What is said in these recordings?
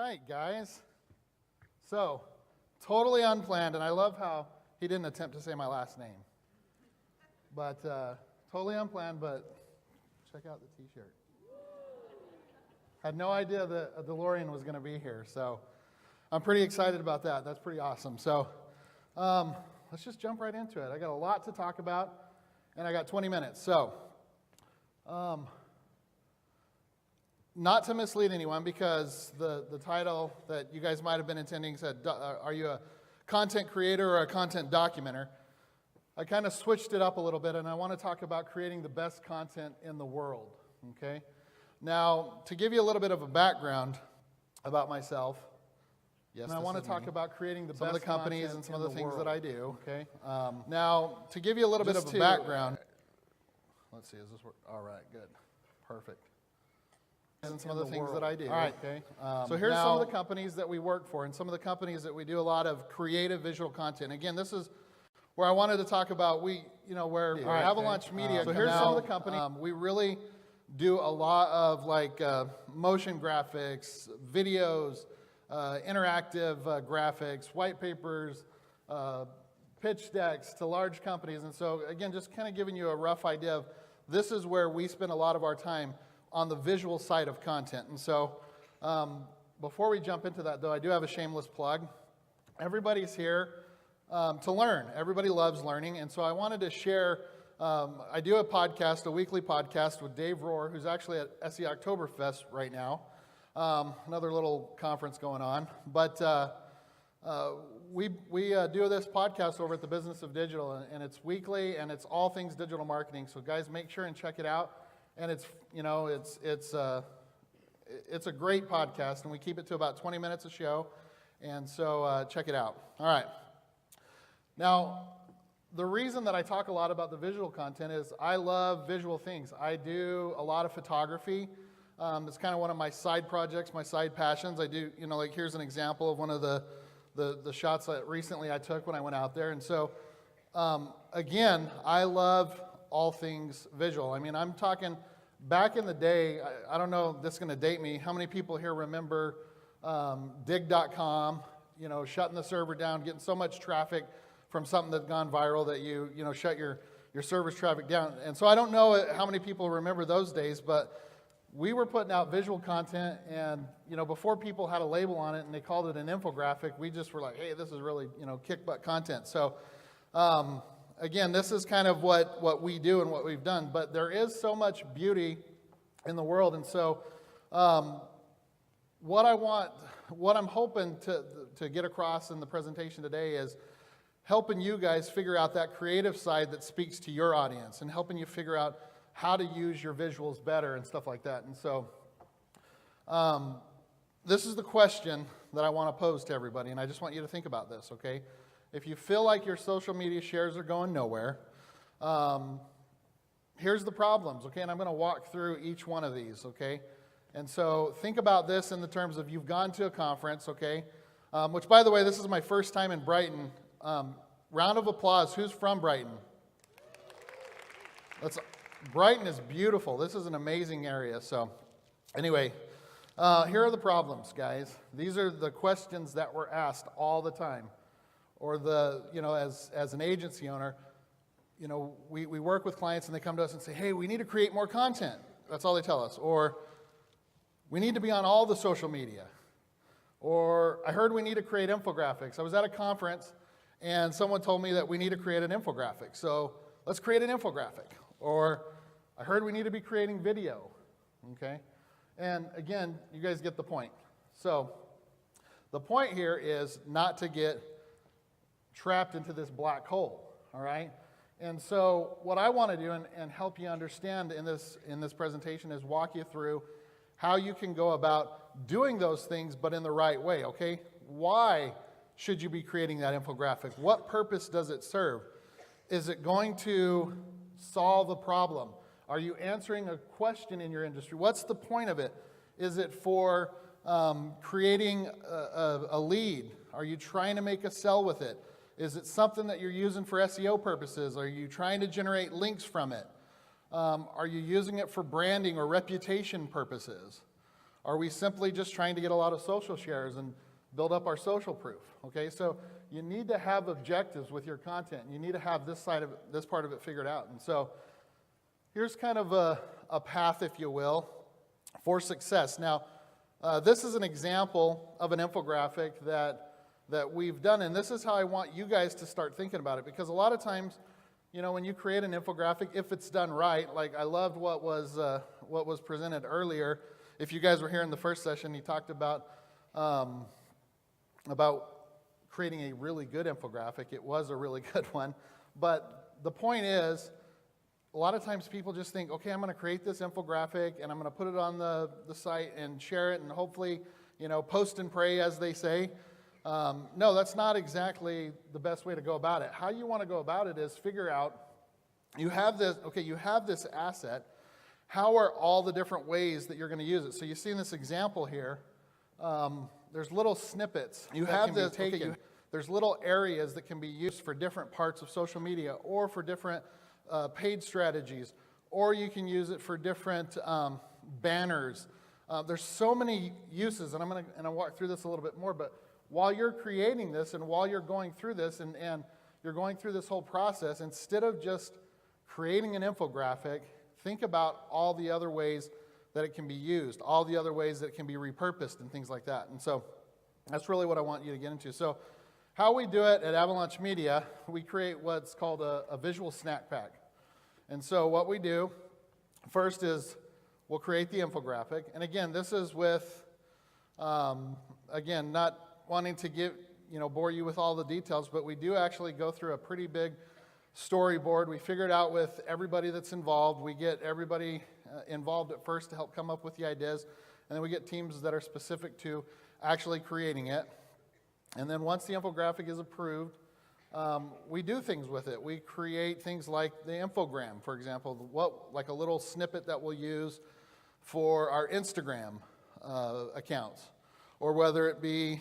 right, guys. So, totally unplanned, and I love how he didn't attempt to say my last name. But totally unplanned, but check out the t-shirt. Had no idea that a DeLorean was going to be here, so I'm pretty excited about that. That's pretty awesome. So, let's just jump right into it. I got a lot to talk about, and I got 20 minutes. So, not to mislead anyone, because the title that you guys might have been intending said, are you a content creator or a content documenter? I kind of switched it up a little bit, and I want to talk about creating the best content in the world, okay? Now, to give you a little bit of a background about myself, yes, I want to talk about creating the best of the companies and some of the things that I do, okay? Now, to give you a little bit of a background, let's see, is this work? All right, good, perfect. And some of the things that I do. All right. Okay. So here's some of the companies that we work for, and some of the companies that we do a lot of creative visual content. Again, this is where I wanted to talk about where Avalanche Media. So here's some of the companies. We really do a lot of like motion graphics, videos, interactive graphics, white papers, pitch decks to large companies. And so again, just kind of giving you a rough idea of this is where we spend a lot of our time on the visual side of content. And so before we jump into that, though, I do have a shameless plug. Everybody's here to learn. Everybody loves learning. And so I wanted to share, I do a podcast, a weekly podcast with Dave Rohr, who's actually at SE Oktoberfest right now. Another little conference going on. But we do this podcast over at the Business of Digital, and it's weekly, and it's all things digital marketing. So guys, make sure and check it out. And it's a great podcast, and we keep it to about 20 minutes a show, and so check it out. All right. Now, the reason that I talk a lot about the visual content is I love visual things. I do a lot of photography. It's kind of one of my side projects, my side passions. I do, like here's an example of one of the shots that recently I took when I went out there. And so, again, I love all things visual. I mean, I'm talking back in the day, I don't know, this is going to date me. How many people here remember dig.com, shutting the server down, getting so much traffic from something that's gone viral that you shut your server's traffic down. And so I don't know how many people remember those days, but we were putting out visual content, and before people had a label on it and they called it an infographic, we just were like, hey, this is really kick butt content. So again, this is kind of what we do and what we've done, but there is so much beauty in the world. And so what I'm hoping to get across in the presentation today is helping you guys figure out that creative side that speaks to your audience, and helping you figure out how to use your visuals better and stuff like that. And so this is the question that I want to pose to everybody, and I just want you to think about this, okay? If you feel like your social media shares are going nowhere, here's the problems, okay? And I'm going to walk through each one of these, okay? And so think about this in the terms of you've gone to a conference, okay? Which, by the way, this is my first time in Brighton. Round of applause. Who's from Brighton? Brighton is beautiful. This is an amazing area. So anyway, here are the problems, guys. These are the questions that we're asked all the time. Or as an agency owner, we work with clients and they come to us and say, hey, we need to create more content. That's all they tell us. Or we need to be on all the social media. Or I heard we need to create infographics. I was at a conference and someone told me that we need to create an infographic. So let's create an infographic. Or I heard we need to be creating video. Okay? And again, you guys get the point. So the point here is not to get trapped into this black hole, all right? And so what I want to do and help you understand in this presentation is walk you through how you can go about doing those things, but in the right way, okay? Why should you be creating that infographic? What purpose does it serve? Is it going to solve a problem? Are you answering a question in your industry? What's the point of it? Is it for creating a lead? Are you trying to make a sell with it? Is it something that you're using for SEO purposes? Are you trying to generate links from it? Are you using it for branding or reputation purposes? Are we simply just trying to get a lot of social shares and build up our social proof? Okay, so you need to have objectives with your content. You need to have this part of it figured out. And so here's kind of a path, if you will, for success. Now, this is an example of an infographic that we've done, and this is how I want you guys to start thinking about it, because a lot of times, you know, when you create an infographic, if it's done right, like I loved what was presented earlier. If you guys were here in the first session, he talked about creating a really good infographic. It was a really good one, but the point is, a lot of times people just think, okay, I'm going to create this infographic and I'm going to put it on the site and share it and hopefully, you know, post and pray, as they say. No, that's not exactly the best way to go about it. How you want to go about it is figure out, you have this asset. How are all the different ways that you're going to use it? So you see in this example here, there's little snippets. There's little areas that can be used for different parts of social media or for different paid strategies, or you can use it for different banners. There's so many uses, and I'm going to walk through this a little bit more, but while you're creating this and while you're going through this and you're going through this whole process, instead of just creating an infographic, think about all the other ways that it can be used, all the other ways that it can be repurposed and things like that. And so that's really what I want you to get into. So how we do it at Avalanche Media, we create what's called a visual snack pack. And so what we do first is we'll create the infographic. And again, this is with, again, not wanting to bore you with all the details, but we do actually go through a pretty big storyboard. We figure it out with everybody that's involved. We get everybody involved at first to help come up with the ideas, and then we get teams that are specific to actually creating it. And then once the infographic is approved, we do things with it. We create things like the infogram, for example, like a little snippet that we'll use for our Instagram accounts, or whether it be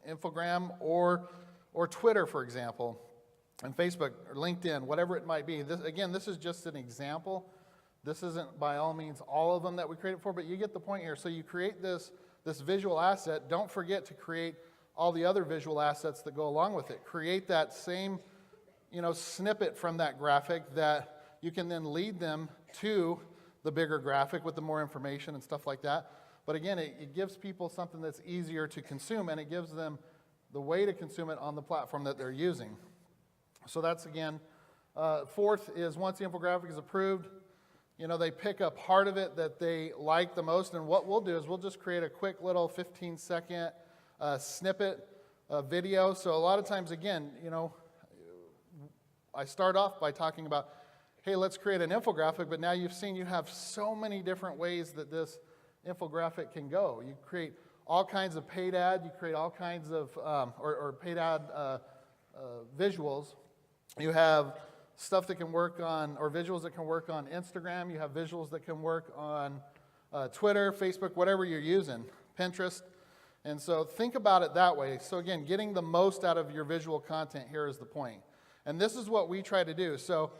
infogram or Twitter, for example, and Facebook or LinkedIn, whatever it might be. This is just an example. This isn't by all means all of them that we created for, but you get the point here. So you create this visual asset. Don't forget to create all the other visual assets that go along with it. Create that same, snippet from that graphic that you can then lead them to the bigger graphic with the more information and stuff like that. But again, it gives people something that's easier to consume, and it gives them the way to consume it on the platform that they're using. So that's, again, fourth is once the infographic is approved, they pick a part of it that they like the most, and what we'll do is we'll just create a quick little 15-second snippet video. So a lot of times, again, I start off by talking about, hey, let's create an infographic, but now you've seen you have so many different ways that this infographic can go. You create all kinds of paid ad, you create all kinds of, or paid ad visuals. You have stuff that can work on, or visuals that can work on Instagram. You have visuals that can work on Twitter, Facebook, whatever you're using, Pinterest. And so think about it that way. So again, getting the most out of your visual content here is the point. And this is what we try to do. So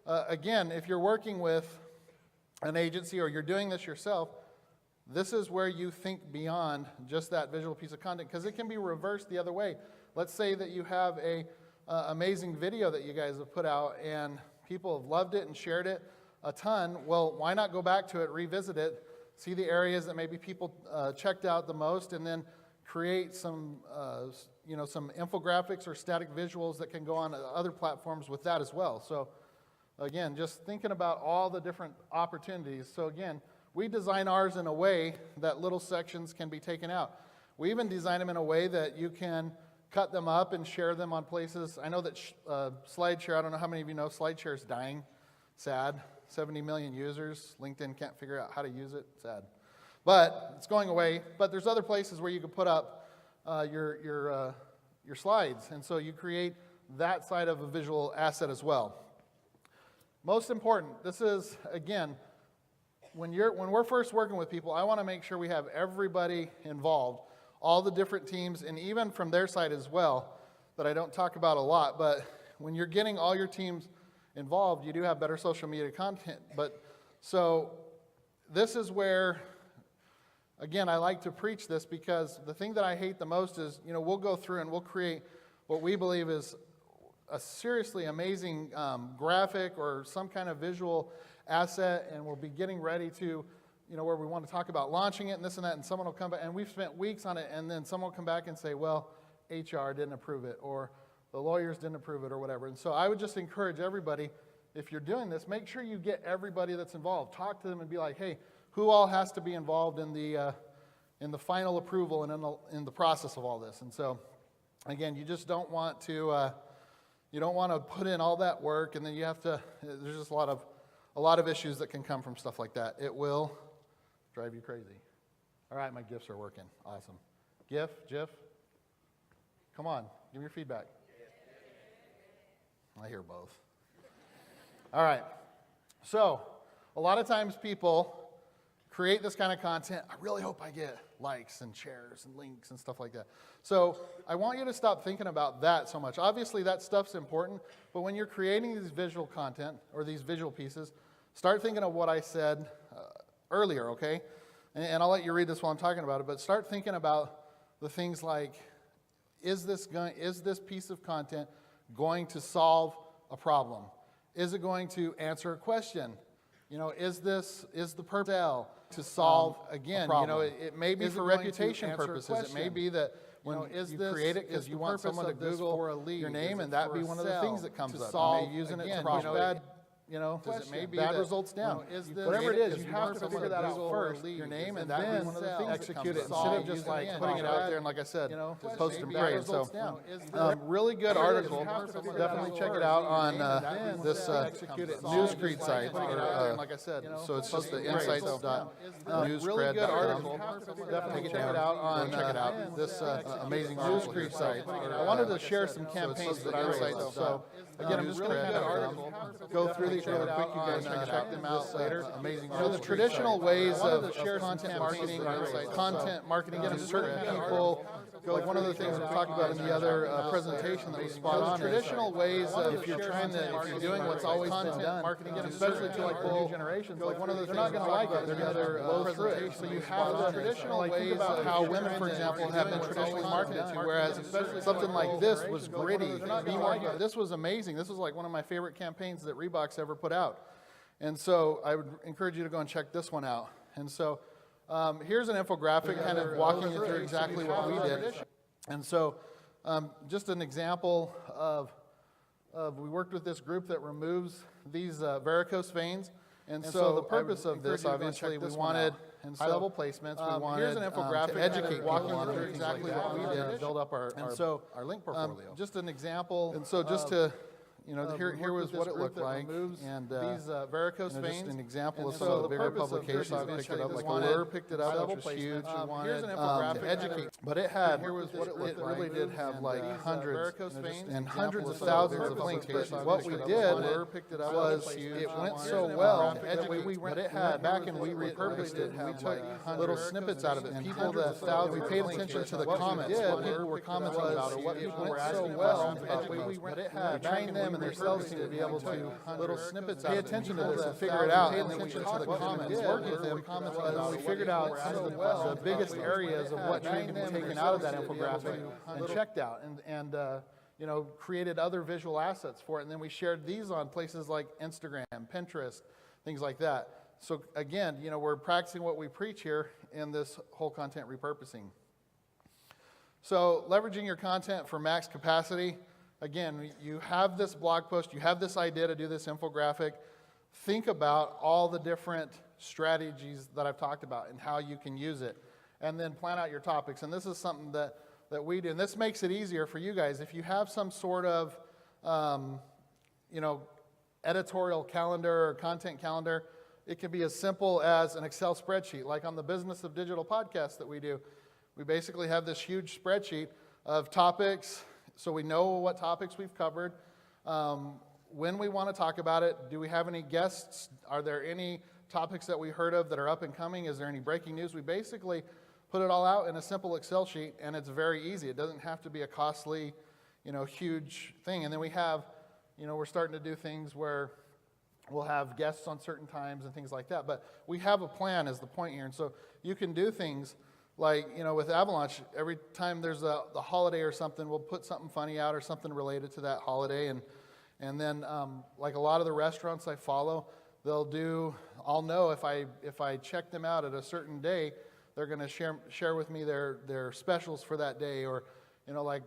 again, if you're working with an agency or you're doing this yourself, this is where you think beyond just that visual piece of content, because it can be reversed the other way. Let's say that you have a amazing video that you guys have put out and people have loved it and shared it a ton. Well, why not go back to it, revisit it, see the areas that maybe people checked out the most, and then create some infographics or static visuals that can go on other platforms with that as well. So again, just thinking about all the different opportunities. So again, we design ours in a way that little sections can be taken out. We even design them in a way that you can cut them up and share them on places. I know that SlideShare, I don't know how many of you know, SlideShare is dying. Sad. 70 million users. LinkedIn can't figure out how to use it. Sad. But it's going away. But there's other places where you can put up your slides. And so you create that side of a visual asset as well. Most important, this is, again, when we're first working with people, I want to make sure we have everybody involved, all the different teams, and even from their side as well, that I don't talk about a lot. But when you're getting all your teams involved, you do have better social media content. But so this is where again, I like to preach this because the thing that I hate the most is, we'll go through and we'll create what we believe is a seriously amazing graphic or some kind of visual asset, and we'll be getting ready to, where we want to talk about launching it and this and that, and someone will come back, and we've spent weeks on it, and then someone will come back and say, well, HR didn't approve it, or the lawyers didn't approve it, or whatever. And so I would just encourage everybody, if you're doing this, make sure you get everybody that's involved. Talk to them and be like, hey, who all has to be involved in the final approval and in the process of all this? And so, again, you just don't want to put in all that work, and then you have to. There's just a lot of issues that can come from stuff like that. It will drive you crazy. All right, my GIFs are working. Awesome. GIF, come on, give me your feedback. I hear both. All right. So, a lot of times people create this kind of content. I really hope I get likes and shares and links and stuff like that. So I want you to stop thinking about that so much. Obviously, that stuff's important, but when you're creating these visual content or these visual pieces, start thinking of what I said earlier, okay? And I'll let you read this while I'm talking about it, but start thinking about the things like, is this piece of content going to solve a problem? Is it going to answer a question? Is the purpose to solve, again, it may be for reputation purposes. It may be that when you create it because you want someone to Google your name, and that be one of the things that comes up. You may using it to push bad, does it may be bad results down? Whatever it is, you have to figure that out first. Your name, and then one of the things execute it instead of just like putting it out there and, like I said, post and pray. So, really good article. Definitely check it out on this Newscreed site. So it's just the insights.newscred.com. Really good article. Definitely check it out on this amazing Newscreed site. I wanted to share some campaigns that I write. So again, I'm just going to go through these really quick. You guys can check them out later. Amazing. The traditional ways of content marketing, again, certain people. Like one of the things we talked about in the other presentation that was spot on. Traditional ways of if you're doing what's always been done, marketing, especially to like the new generations, like one of the things they're not going to like it. They're going to blow through it. So you have the traditional ways about how women, for example, have been traditionally marketed to, whereas something like this was gritty. This was amazing. This was like one of my favorite campaigns that Reebok's ever put out. And so I would encourage you to go and check this one out. And so here's an infographic kind of walking you through exactly what we did. And so just an example of we worked with this group that removes these varicose veins. And so the purpose of this, obviously, we wanted high-level placements. We wanted here's an infographic to educate walking you through exactly what we did, build up our link portfolio. Just an example. And so just to here was what it looked like, and these varicose veins. Just an example of some of the bigger publications that picked it up, like Allure picked it up, which was huge. Here's an infographic to educate, but it had. Here was what it looked like. It really did have like hundreds and hundreds of thousands of links. But what we did was it went so well that we had back and we repurposed it. And we took little snippets out of it. People that we paid attention to the comments, what people were commenting about, or what people were asking so well. We trained them and their sales team to be able to little snippets pay attention to this and figure it out, and then we talked to the comments, worked with them, and we figured out some of the biggest areas of what needed to be taken out of that infographic and checked out, and created other visual assets for it, and then we shared these on places like Instagram, Pinterest, things like that. So again, we're practicing what we preach here in this whole content repurposing. So leveraging your content for max capacity. Again, you have this blog post, you have this idea to do this infographic. Think about all the different strategies that I've talked about and how you can use it. And then plan out your topics. And this is something that we do. And this makes it easier for you guys. If you have some sort of, editorial calendar or content calendar, it can be as simple as an Excel spreadsheet. Like on the Business of Digital podcast that we do, we basically have this huge spreadsheet of topics. So we know what topics we've covered, when we want to talk about it, do we have any guests, are there any topics that we heard of that are up and coming, is there any breaking news? We basically put it all out in a simple Excel sheet, and it's very easy. It doesn't have to be a costly, huge thing. And then we have, we're starting to do things where we'll have guests on certain times and things like that. But we have a plan is the point here. And so you can do things like, with Avalanche, every time there's the holiday or something, we'll put something funny out or something related to that holiday. And then like a lot of the restaurants I follow, I'll know if I check them out at a certain day, they're going to share with me their specials for that day, or, like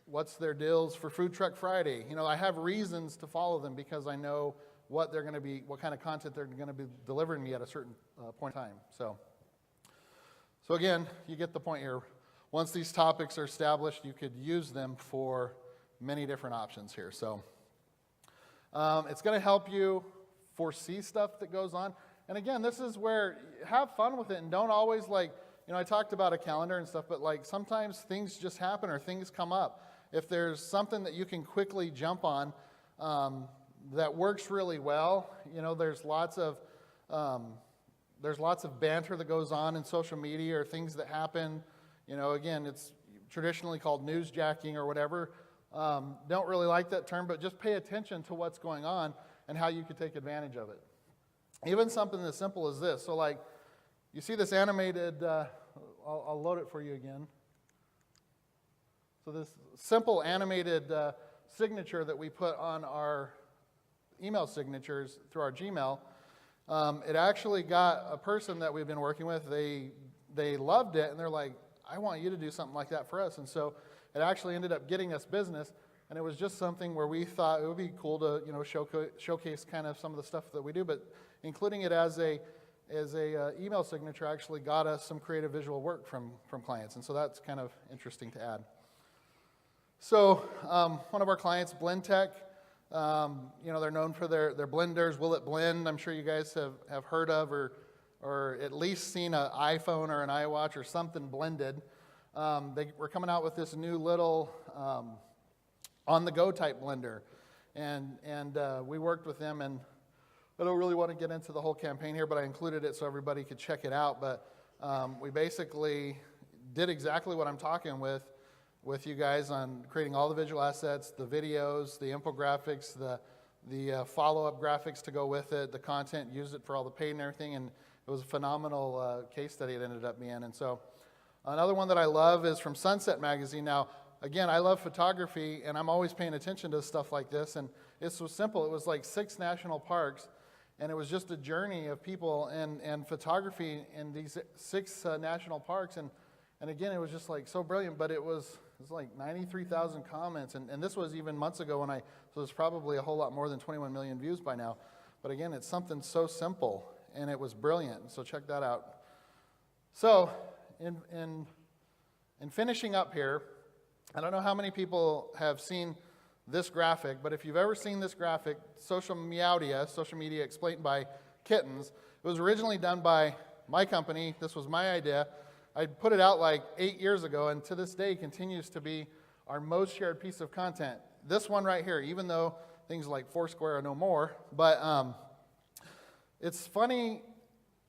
what's their deals for Food Truck Friday. I have reasons to follow them because I know what kind of content they're going to be delivering me at a certain point in time. So again, you get the point here. Once these topics are established, you could use them for many different options here. So it's going to help you foresee stuff that goes on. And again, this is where have fun with it and don't always I talked about a calendar and stuff, but sometimes things just happen or things come up. If there's something that you can quickly jump on that works really well, there's lots of banter that goes on in social media or things that happen. Again, it's traditionally called newsjacking or whatever. Don't really like that term, but just pay attention to what's going on and how you could take advantage of it. Even something as simple as this. So you see this animated, I'll load it for you again. So this simple animated signature that we put on our email signatures through our Gmail, it actually got a person that we've been working with, they loved it, and they're like, I want you to do something like that for us. And so it actually ended up getting us business, and it was just something where we thought it would be cool to showcase kind of some of the stuff that we do, but including it as a email signature actually got us some creative visual work from clients, and so that's kind of interesting to add. So one of our clients, Blendtech, they're known for their blenders. Will It Blend? I'm sure you guys have heard of or at least seen an iPhone or an iWatch or something blended. They were coming out with this new little on-the-go type blender, and we worked with them. And I don't really want to get into the whole campaign here, but I included it so everybody could check it out. But we basically did exactly what I'm talking with you guys on creating all the visual assets, the videos, the infographics, the follow-up graphics to go with it, the content, used it for all the paid and everything, and it was a phenomenal case study it ended up being. And so another one that I love is from Sunset Magazine. Now, again, I love photography, and I'm always paying attention to stuff like this, and it was simple. It was like 6 national parks, and it was just a journey of people and photography in these 6 national parks, and again, it was just so brilliant, but it was like 93,000 comments, and this was even months ago so it's probably a whole lot more than 21 million views by now. But again, it's something so simple, and it was brilliant, so check that out. So, in finishing up here, I don't know how many people have seen this graphic, but if you've ever seen this graphic, social media explained by kittens, it was originally done by my company. This was my idea. I put it out 8 years ago, and to this day continues to be our most shared piece of content. This one right here, even though things like Foursquare are no more, but it's funny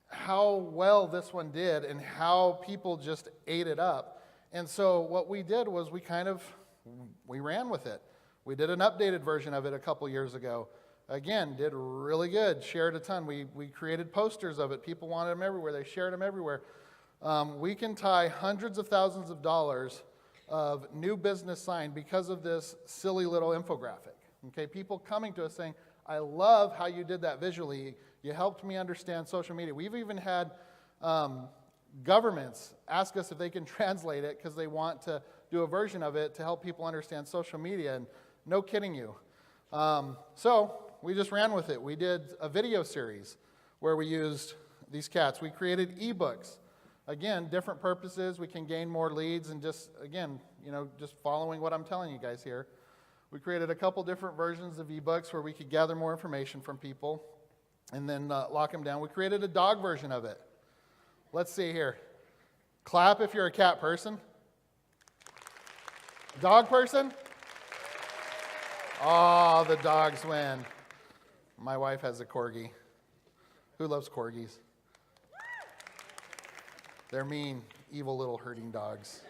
how well this one did and how people just ate it up. And so what we did was we ran with it. We did an updated version of it a couple years ago. Again, did really good, shared a ton. We created posters of it. People wanted them everywhere. They shared them everywhere. We can tie hundreds of thousands of dollars of new business signed because of this silly little infographic. Okay, people coming to us saying, I love how you did that visually. You helped me understand social media. We've even had governments ask us if they can translate it because they want to do a version of it to help people understand social media. And no kidding you. So we just ran with it. We did a video series where we used these cats. We created ebooks. Again, different purposes. We can gain more leads and just following what I'm telling you guys here. We created a couple different versions of ebooks where we could gather more information from people and then lock them down. We created a dog version of it. Let's see here. Clap if you're a cat person. Dog person? Oh, the dogs win. My wife has a corgi. Who loves corgis? They're mean, evil little herding dogs.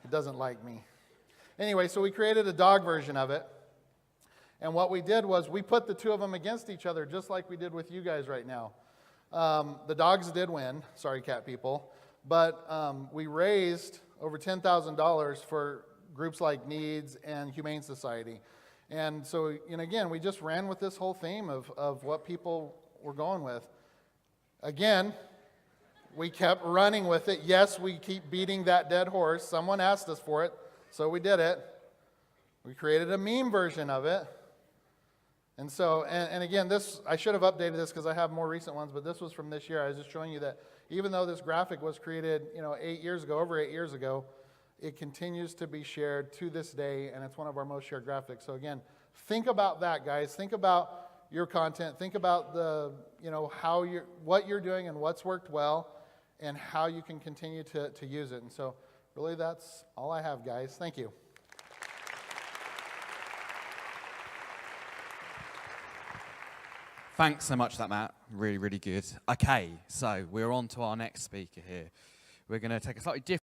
It doesn't like me. Anyway, so we created a dog version of it. And what we did was we put the two of them against each other, just like we did with you guys right now. The dogs did win, sorry cat people, but we raised over $10,000 for groups like Needs and Humane Society. And so, and again, we just ran with this whole theme of what people were going with. Again, we kept running with it. Yes, we keep beating that dead horse. Someone asked us for it, so we did it. We created a meme version of it. And so, and again, this, I should have updated this because I have more recent ones, but this was from this year. I was just showing you that even though this graphic was created, 8 years ago, over 8 years ago, it continues to be shared to this day, and it's one of our most shared graphics. So again, think about that, guys. Think about your content. Think about the, what you're doing and what's worked well, and how you can continue to use it. And so, really, that's all I have, guys. Thank you. Thanks so much for that, Matt. Really, really good. Okay, so we're on to our next speaker here. We're going to take a slightly different